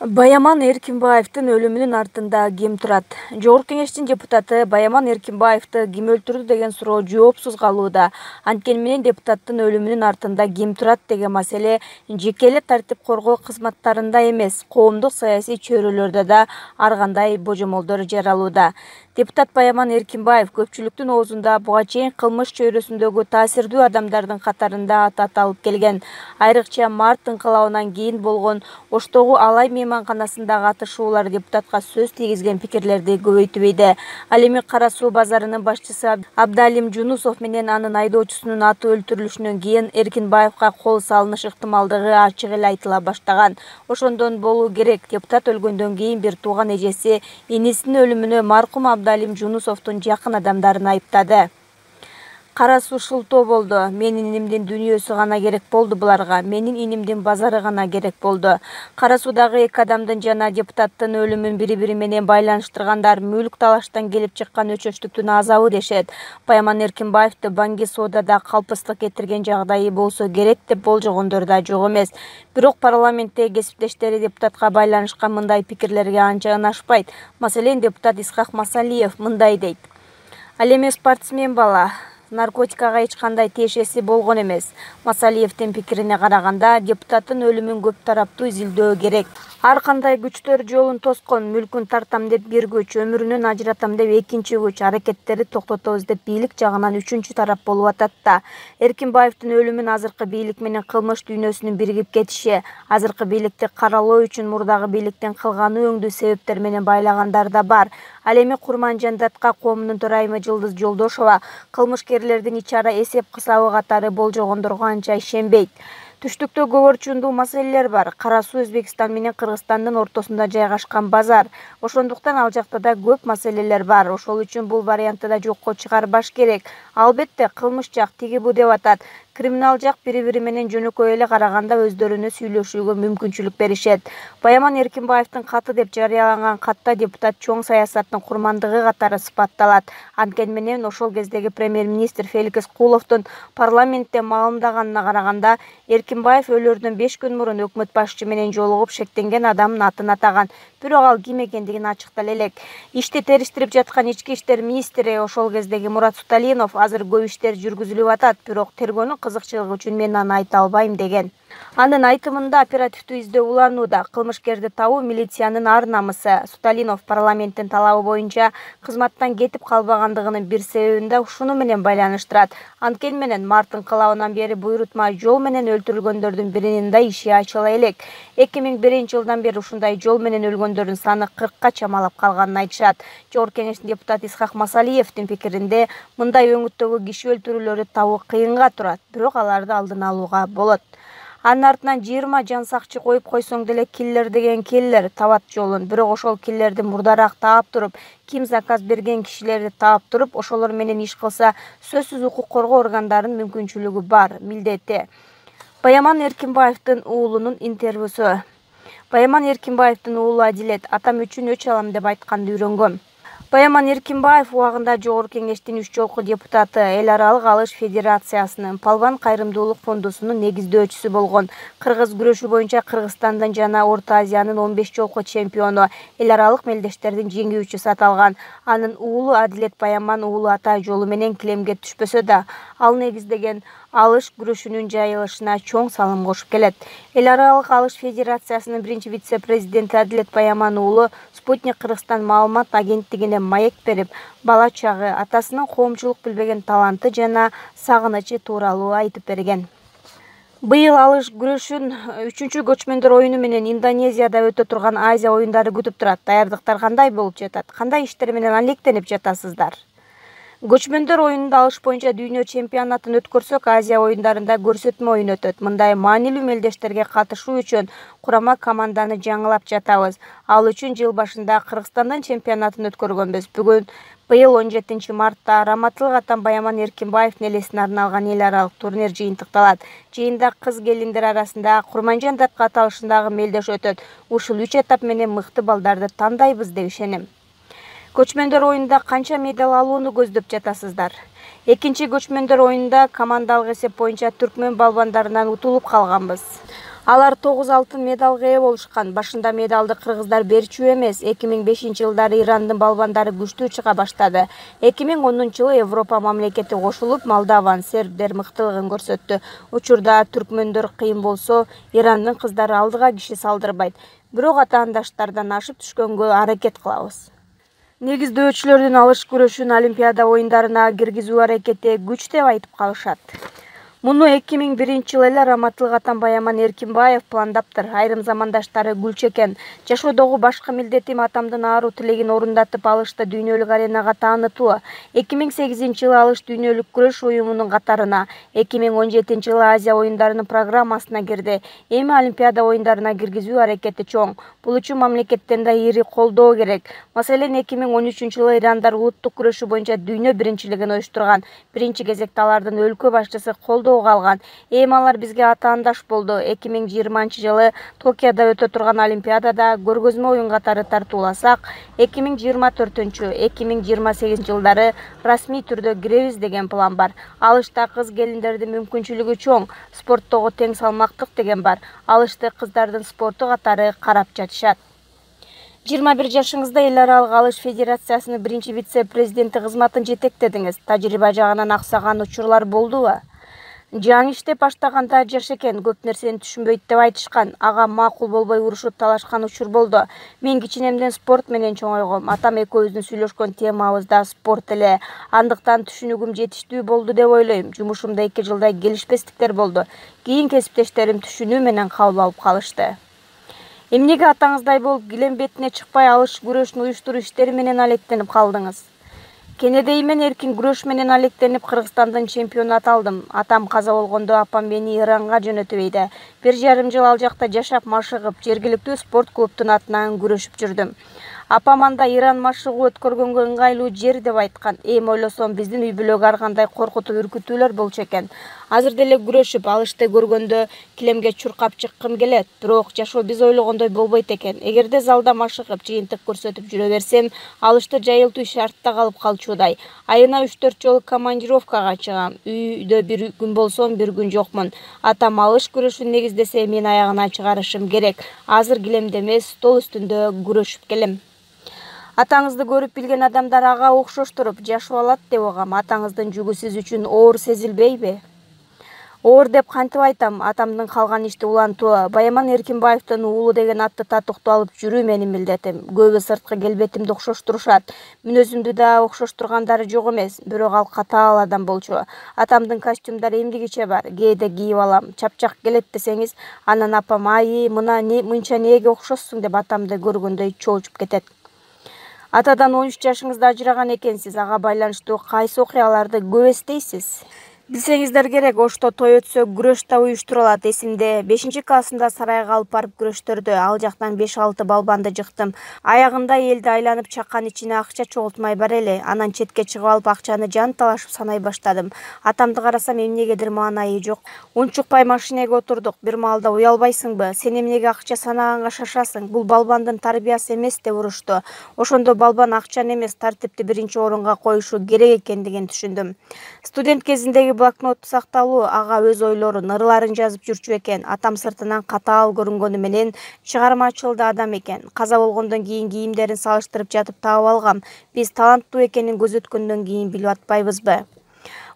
Баяман Эркинбаевдин өлүмүнүн артында ким турат? Жогорку Кеңештин депутаты Баяман Эркинбаевди ким өлтүрдү деген суроо жоопсуз калууда. Анткени менен депутаттын өлүмүнүн артында ким турат деген маселе жеке эле тартип коргоо кызматтарында эмес, коомдук саясий чөйрөлөрдө да ар кандай божомолдор жаралууда. Депутат Баяман Эркинбаев көпчүлүктүн оозунда буга чейин кылмыш чөйрөсүндөгү таасирдүү адамдардын катарында ат алып келген. Айрыкча март инкылабынан кийин болгон Оштогу Алай мейманканасындагы атышуулар депутатка сөз тийгизген пикирлерди көбөйтүбөйдү. Ал эми Кара Суу базарынын башчысы Абдалим Жунусов менен анын айдоочусунун аты өлтүрүлүшүнөн кийин Эркинбаевга кол салыныш ыктымалдыгы ачык эле айтыла баштаган. Ошондон болуу керек, депутат өлгөндөн кийин бир тууган эжеси инисинин өлүмүнө маркум Абдалим Жунусовдун жакын адамдарын айыптады. Кара Суу шылтоо болду. Менин инимдин дүйнөсү гана керек болду буларга. Менин инимдин базары гана керек болду. Кара Суудагы эки адамдын жана депутаттын өлүмүн бири-бири менен байланыштыргандар мүлк талаштан келип чыккан өчөчтүктүн азабы дешет. Баяман Эркинбаевди Банги соодада калпыстык кетирген жагдайы болсо керек деп болжогондор да жок эмес. Бирок парламентте кесиптештери депутатка байланышкан мындай пикирлерге анча ынашпайт. Маселен, депутат Исхак Масалиев мындай дейт. Ал эми спортсмен бала. Наркотикага эч кандай тиешеси болгон эмес. Масалиевдин пикирине караганда, депутаттын өлүмүн көп тараптуу изилдөө керек. Ар кандай күчтөр жолун тоскон, мүлкүн тартам деп бир күч, өмүрүнөн ажыратам деп экинчи күч, аракеттерди токтотобуз деп бийлик жагынан үчүнчү тарап болуп атат да. Эркинбаевдин өлүмүн азыркы бийлик менен кылмыш дүйнөсүнүн биригип кетиши, азыркы бийликти каралоо үчүн мурдагы бийликтин кылганы өңдүү себептер менен байлагандар да бар. Ал эми Курманжандатка коомдун төрайымы Жылдыз Жолдошова кылмышкерлердин ичара эсеп-кысабы катары болжогондорго анча ишенбейт. Түштүктө көп орчундуу маселелер бар. Кара Суу Өзбекстан менен Кыргызстандын ортосунда жайгашкан базар. Ошондуктан ал жакта да көп маселелер бар. Ошол үчүн бул вариантты да жокко чыгарбаш керек. Албетте, кылмыш жак тиги бу деп атат. Криминал жак бири-бири менен жөнөкөй эле караганда өздөрүнө сүйлөшүүгө мүмкүнчүлүк беришет. Баяман Эркинбаевдин каты деп жарыяланган катта депутат чоң саясаттын курмандыгы катары сыпатталат. Анткени менен ошол кездеги премьер-министр Феликс Куловдун парламентте маалымдаганына караганда, Эркинбаев өлөрдөн 5 күн мурун өкмөт башчы менен жолугуп шектенген адамдын атын атаган. Бирок ал ким экендигин ачыктала элек. Ишти териштирип жаткан ички иштер министри ошол кездеги Мурат Суталинов азыр көп иштер жүргүзүлүп атат, бирок тергөөнүн кызыкчылыгы үчүн мен аны айта албайм деген. Анын айтымында оперативдүү издөө уланууда. Кылмышкерди табуу милициянын ар намысы. Суталинов парламенттин талабы боюнча кызматтан кетип калбагандыгынын бир себебин да ушуну менен байланыштырат. Анткени менен март инкылабынан бери буйрутма жол менен өлтүрүлгөндөрдүн биринин да иши ачыла элек. 2001-жылдан бери ушундай жол менен өлгөндөрдүн саны 40ка чамалап калганын айтышат. Жогорку Кеңештин депутаты Исхак Масалиевдин пикиринде, мындай өңүттөгү киши өлтүрүүлөрдү табуу кыйынга турат, бирок аларды алдын алууга болот. Анын артынан 20 жан сакчы коюп койсоң деле киллер деген киллер табат жолун. Бирок ошол киллерди мурдараак таап туруп, ким заказ берген кишилерди таап туруп, ошолор менен иш кылса, сөзсүз укук коргоо органдарынын мүмкүнчүлүгү бар, милдети. Баяман Эркинбаевдин уулунун интервьюсу. Баяман Эркинбаевдин уулу Адилет атам үчүн өч алам деп айтканды үйрөнгөм. Баяман Эркинбаев убагында Жогорку Кеңештин 3 жолку депутаты, Эл аралык алыш федерациясынын Палван кайрымдуулук фондусунун негиздөөчүсү болгон. Кыргыз күрөшү боюнча Кыргызстандын жана Орто Азиянын 15 жолку чемпиону, эл аралык мелдештердин жеңүүчүсү аталган. Анын уулу Адилет Баяман уулу ата жолу менен килемге түшпөсө да, ал негиздеген алыш күрөшүнүн жайылышына чоң салым кошуп келет. Эл аралык алыш федерациясынын биринчи вице-президенти Адилет Баяман уулу Спутник Кыргызстан маалымат агенттигине маек берип, бала чагы, атасынын коомчулук билбеген таланты жана сагынычы тууралуу айтып берген. Быйыл алыш күрөшүн 3-көчмөндөр оюну менен Индонезияда өтө турган Азия оюндары күтүп турат. Даярдыктар кандай болуп жатат? Кандай иштер менен алектенип жатасыздар? Көчмөндөр оюнунда алыш боюнча дүйнө чемпионатын өткөрсөк, Азия оюндарында көрсөтмө оюн өтөт. Мындай маанилүү мелдештерге катышуу үчүн курама команданы жаңылап жатабыз. Ал үчүн жыл башында Кыргызстандын чемпионатын өткөргөнбүз. Быйыл 17 мартта Раматылык атам Баяман Эркинбаевдин элесине арналган эл аралык турнир жыйынтыкталат. Жыйында кыз-келиндер арасында Курманжандатка аталышындагы мелдеш өтөт. Ушул 3 этап менен мыкты балдарды тандайбыз деп ишенем. Көчмөндөр оюнунда канча медаль алууну көздөп жатасыздар? Экинчи көчмөндөр оюнунда командалык эсеп боюнча түркмөн балбандарынан утулуп калганбыз. Алар 9 алтын медалга ээ болушкан. Башында медалды кыргыздар берчү эмес. 2005-жылдары Ирандын балбандары күчтүү чыга баштады. 2010-жылы Европа мамлекети кошулуп, Молдован, сербдер мыктылыгын көрсөттү. Учурда түркмөндөр кыйын болсо, Ирандын кыздары алдыга киши салдырбайт. Бирок атаандаштардан ашып түшкөнгө аракет кылабыз. Негиздөөчүлөрдүн алыш күрөшүн Олимпиада оюндарына киргизүү аракети күч деп айтып калышат. Муну 2001-жылы эле Раматылык Атамбай Аман Эркинбаев пландаптыр. Айрым замандаштары Гүлчекен: "Жашоодогу башкы милдетим атамдын аруу тилегин орундатып, алышты дүйнөлүк аренага таанытуу". 2008-жылы алыш дүйнөлүк күрөш уюмунун катарына, 2017-жылы Азия оюндарынын программасына кирди. Эми Олимпиада оюндарына киргизүү аракети чоң. Бул үчүн мамлекеттен да ири колдоо керек. Маселен, 2013-жылы ирандар улуттук күрөшүү боюнча дүйнө биринчилигин уюштурган. Биринчи кезекте алардын өлкө башчысы колдоо алган. Эми алар бизге атаандаш болду. 2020-жылы Токиодо өтө турган Олимпиадада көргөзмө оюн катары тартууласак, 2024-2028 жылдары расмий түрдө киребиз деген план бар. Алышта кыз келиндердин мүмкүнчүлүгү чоң, спорттогу тең салмактык деген бар. Алышты кыздардын спорту катары карап жатышат. 21 жашыңызда эл аралык алыш федерациясынын биринчи вице-президенти кызматын жетектедиңиз. Тажрыйба жагынан аксаган учурлар болдубу? Жаңы иштеп баштаганда жаш экен, көп нерсени түшүнбөйт деп айтышкан. Ага макул болбой урушуп талашкан учур болду. Мен кичинемден спорт менен чоңойгом. Атам экөөбүздүн сүйлөшкөн темабыз да спорт эле. Андыктан түшүнүгүм жетиштүү болду деп ойлойм. Жумушумда 2 жылдай келишпестиктер болду. Кийин кесиптештерим түшүнүү менен кабыл алып калышты. Эмнеге атаңыздай болуп килем бетине чыкпай алыш күрөшүн уюштуруу иштери менен алектенип калдыңыз? Кенедей мен эркин күрөш менен алектенип Кыргызстандын чемпиону аталдым. Атам каза болгондо апам мени Иранга жөнөтүп 1,5 жыл ал жакта жашап машыгып, жергиликтүү спорт клубтун атынан күрөшүп жүрдүм. Апам анда Иран машыгуу өткөргөнгө ыңгайлуу жер деп айткан. Эми ойлосом, биздин үй бүлөгө ар кандай коркутуп үркүтүүлөр болчу экен. Азыр деле күрөшүп, алышты көргөндө килемге чуркап чыккым келет. Бирок жашоо биз ойлогондой болбойт экен. Эгерде залда машыгып, жыйынтык көрсөтүп жүрө берсем, алышты жайылтуу иш артта калып калчудай. Айына 3-4 жолу командировкага чыгам. Үйдө бир күн болсом, бир күн жокмун. Атам алыш күрөшүн негиздесе, мен аягына чыгарышым керек. Азыр килемде эмес, стол үстүндө күрөшүп келем. Атаңызды көрүп билген адамдар ага окшоштуруп жашоо алат деп угам. Атаңыздын жүгү сиз үчүн оор сезилбейби? Оор деп кантип айтам? Атамдын калган ишти улантуу, Байаман Эркинбаевдин уулу деген атты татыктуу алып жүрүү менин милдетим. Көбү сырткы келбетимди окшоштурушат. Мүнөзүмдү да окшоштургандары жок эмес, бирок ал катаал адам болчу. Атамдын костюмдары эмдигиче бар, кээде кийип алам. Чапчак келет десеңиз, анан апам мынча неге окшошсуң деп атамды көргөндөй чоочуп кетет. Атадан 13 жашыңызда ажыраган экенсиз. Ага байланыштуу кайсы окуяларды көп эстейсиз? Билсеңиздер керек, Ошто той өтсө күрөш да уюштурулат. Эсимде 5-классымда сарайга алып барып күрөштөрдү. Ал жактан 5-6 балбанды жыктым. Аягында элди айланып чаккан ичине акча чогултмай бар эле. Анан четке чыгып алып акчаны жан талашып санай баштадым. Атамды карасам, эмнегедир маанайы жок. Унчукпай машинеге отурдук. Бир маалда уялбайсыңбы? Сен эмнеге акча санаганга шашасың? Бул балбандын тарбиясы эмес деп урушту. Ошондо балбан акчаны эмес, тартипти биринчи орунга коюшу керек экендигин түшүндүм. Студент кезиндеги блокнотту сакталуу, ага өз ойлорун, ырларын жазып жүрчү экен. Атам сыртынан катаал көрүнгөнү менен чыгармачыл да адам экен. Каза болгондон кийин кийимдерин салыштырып жатып таап алгам. Биз таланттуу экенин көзөткөндөн кийин билип атпайбызбы?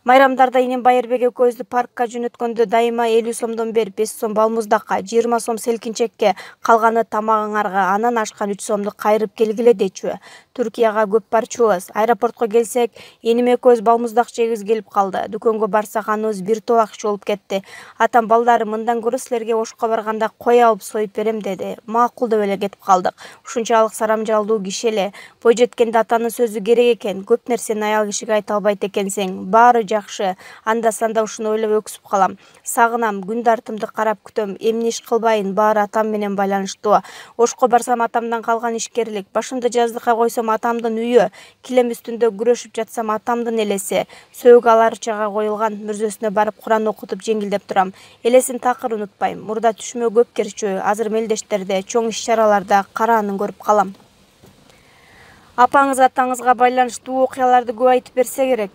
Майрамдарда инем Байырбек экөөбүздү паркка жөнөткөндө дайыма 50 сомдон берип, 5 сом балмуздакка, 20 сом селкинчекке, калганы тамагыңарга, анан ашкан 3 сомду кайрып келгиле дечү. Түркияга көп барчубуз. Аэропортко келсек, эним экөөбүз балмуздак жегибиз келип калды. Дүкөнгө барсак, аныбыз бир топ акча болуп кетти. Атам, балдары, мындан көрө силерге Ошко барганда кой алып союп берем деди. Макул деп эле кетип калдык. Ушунчалык сарамжалдуу киши эле. Бой жеткенде атанын сөзү керек экен. Көп нерсени аял кишиге айта албайт экенсиң. Баары жакшы. Анда-санда ушуну ойлоп өксүп калам. Сагынам, күн тартымды карап күтөм. Эмне иш кылбайын, баары атам менен байланыштуу. Ошко барсам, атамдан калган ишкерлик. Башымды жаздыкка койсом, атамдын үйү. Килем үстүндө күрөшүп жатсам, атамдын элеси. Сөөгү аларчага коюлган, мүрзөсүнө барып Куран окутуп жеңилдеп турам. Элесин такыр унутпайм. Мурда түшүмө көп кирчү. Азыр мелдештерде, чоң иш-чараларда караанын көрүп калам. Апаңыз атаңызга байланыштуу окуяларды көп айтып берсе керек.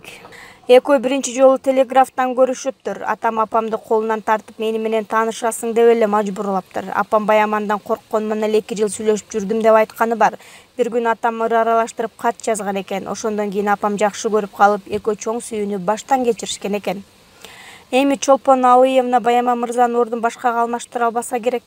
Экөө биринчи жолу телеграфтан көрүшүптүр. Атам апамды колунан тартып мени менен таанышасың деп эле мажбурлаптыр. Апам Баямандан коркконуман эле 2 жыл сүйлөшүп жүрдүм деп айтканы бар. Бир күн атам ыр аралаштырып кат жазган экен. Ошондон кийин апам жакшы көрүп калып, экөө чоң сүйүүнү баштан кечиришкен экен. Эми Чолпон Алыевна Баяман мырзанын ордун башкага алмаштыра албаса керек.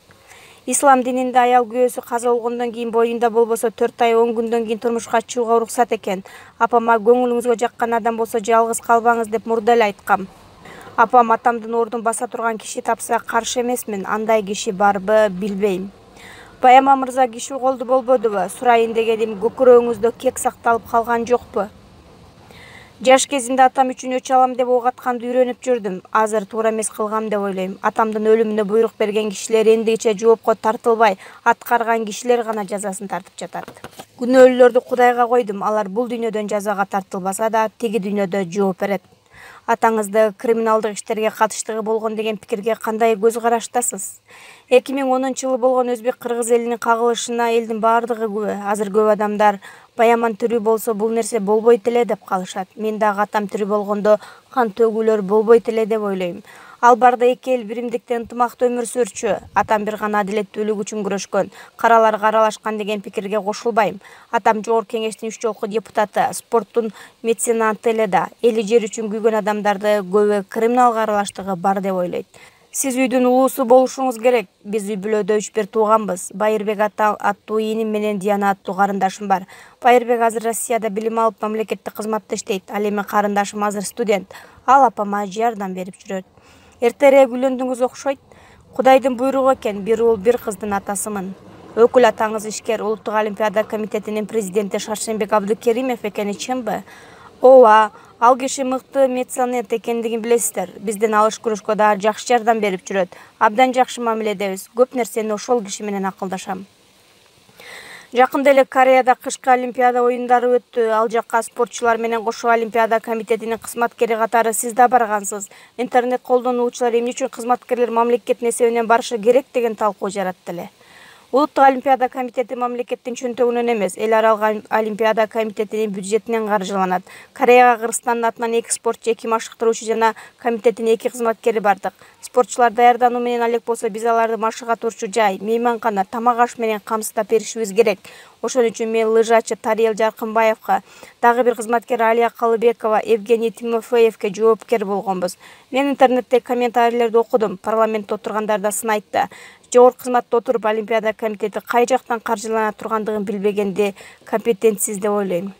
Ислам дининде аял күйөөсү каза болгондон кийин боюнда болбосо 4 ай 10 күндөн кийин турмушка чыгууга уруксат экен. Апама көңүлүңүзгө жаккан адам болсо жалгыз калбаңыз деп мурда эле айткам. Апам атамдын ордун баса турган киши тапса каршы эмесмин. Андай киши барбы билбейм. Баяман мырза киши колду болбодубу? Сурайын дегеним, көкүрөгүңүздө кек сакталып калган жокпу? Жаш кезимде атам үчүн өч алам деп ок атканды үйрөнүп жүрдүм. Азыр туура эмес кылгам деп ойлойм. Атамдын өлүмүнө буйрук берген кишилер эндигиче жоопко тартылбай, аткарган кишилер гана жазасын тартып жатат. Күнөөлүүлөрдү Кудайга койдум. Алар бул дүйнөдөн жазага тартылбаса да, теги дүйнөдө жооп берет. Атаңызды криминалдык иштерге катыштыгы болгон деген пикирге кандай көз караштасыз? 2010-жылы болгон өзбек-кыргыз элинин кагылышына элдин баардыгы күбө. Азыр көп адамдар Баяман тирүү болсо бул нерсе болбойт эле деп калышат. Мен дагы атам тирүү болгондо кан төгүүлөр болбойт эле деп ойлойм. Ал барда эки эл биримдикте ынтымакта өмүр сүрчү. Атам бир гана адилеттүүлүк үчүн күрөшкөн, караларга аралашкан деген пикирге кошулбайм. Атам Жогорку Кеңештин 3 жолку депутаты, спорттун меценаты эле да. Эли жер үчүн күйгөн адамдарды көбү криминалга аралаштыгы бар деп ойлойт. Сиз үйдүн улуусу болушуңуз керек. Биз үй бүлөдө 3 тууганбыз. Байырбек аттуу ийним менен Диана аттуу карындашым бар. Байырбек азыр Россияда билим алып, мамлекеттик кызматта иштейт. Ал эми карындашым азыр студент. Ал апама жардам берип жүрөт. Эртерээк үйлөндүңүз окшойт. Кудайдын буйругу экен, бир уул, бир кыздын атасымын. Өкүл атаңыз ишкер, Улуттук Олимпиада комитетинин президенти Шаршембек Абдыкеримов экени чынбы? Ооба, ал киши мыкты меценат экендигин билесиздер. Биздин алыш күрөшкө дагы жакшы жардам берип жүрөт. Абдан жакшы мамиледебиз. Көп нерсени ошол киши менен акылдашам. Жакында эле Кореяда кышкы Олимпиада оюндары өттү. Ал жакка спортчулар менен кошо Олимпиада комитетинин кызматкери катары сиз да баргансыз. Интернет колдонуучулар эмне үчүн кызматкерлер мамлекеттин эсебинен барышы керек деген талкуу жаратты эле. Улуттук Олимпиада комитети мамлекеттин чөнтөгүнөн эмес, эл аралык Олимпиада комитетинин бюджетинен каржыланат. Кореяга Кыргызстандын атынан 2 спортчу, 2 машыктыруучу жана комитеттин 2 кызматкери бардык. Спортчулар даярдануу менен алек болсо, биз аларды машыга турчу жай, мейманкана, тамак аш менен камсыздап беришибиз керек. Ошон үчүн мен лыжачы Тариел Жаркынбаевга, дагы бир кызматкер Алия Калыбекова, Евгений Тимофеевке жоопкер болгонбуз. Мен интернетте комментарийлерди окудум. Парламентте отургандар да сын айтты. Жогорку кызматта отуруп Олимпиада комитети кай жактан каржылана тургандыгын билбегенди компетентсиз деп ойлойм.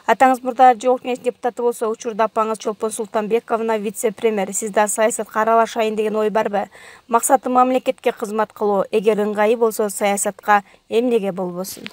Атаңыз мурда Жогорку Кеңеш депутаты болсо, учурда апаңыз Чолпон Султанбековна вице-премьер. Сизде саясатка аралашайын деген ой барбы? Максаты мамлекетке кызмат кылуу. Эгер ыңгайы болсо саясатка эмнеге болбосун?